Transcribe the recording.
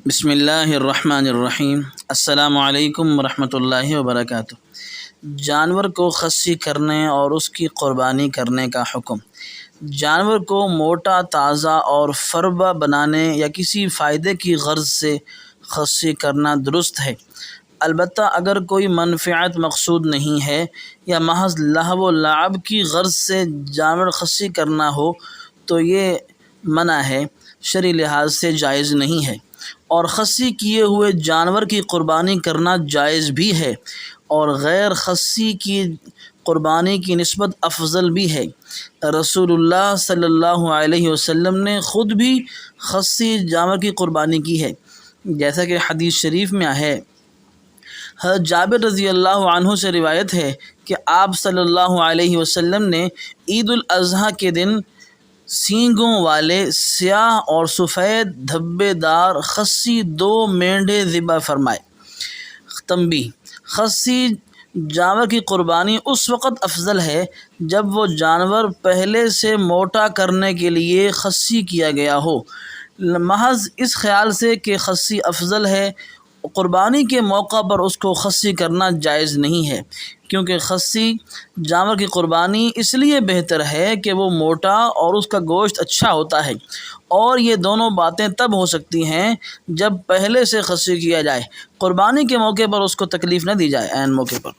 بسم اللہ الرحمن الرحیم۔ السلام علیکم ورحمۃ اللہ وبرکاتہ۔ جانور کو خصی کرنے اور اس کی قربانی کرنے کا حکم۔ جانور کو موٹا، تازہ اور فربہ بنانے یا کسی فائدے کی غرض سے خصی کرنا درست ہے، البتہ اگر کوئی منفعت مقصود نہیں ہے یا محض لہو و لعب کی غرض سے جانور خصی کرنا ہو تو یہ منع ہے، شرعی لحاظ سے جائز نہیں ہے، اور خصی کیے ہوئے جانور کی قربانی کرنا جائز بھی ہے اور غیر خصی کی قربانی کی نسبت افضل بھی ہے۔ رسول اللہ صلی اللہ علیہ وسلم نے خود بھی خصی جانور کی قربانی کی ہے، جیسا کہ حدیث شریف میں ہے۔ حضرت جابر رضی اللہ عنہ سے روایت ہے کہ آپ صلی اللہ علیہ وسلم نے عید الاضحیٰ کے دن سینگوں والے سیاہ اور سفید دھبے دار خصی 2 مینڈھے ذبح فرمائے۔ تنبیہ: خصی جانور کی قربانی اس وقت افضل ہے جب وہ جانور پہلے سے موٹا کرنے کے لیے خصی کیا گیا ہو۔ محض اس خیال سے کہ خصی افضل ہے، قربانی کے موقع پر اس کو خصی کرنا جائز نہیں ہے، کیونکہ خصی جانور کی قربانی اس لیے بہتر ہے کہ وہ موٹا اور اس کا گوشت اچھا ہوتا ہے، اور یہ دونوں باتیں تب ہو سکتی ہیں جب پہلے سے خصی کیا جائے، قربانی کے موقع پر اس کو تکلیف نہ دی جائے عین موقع پر۔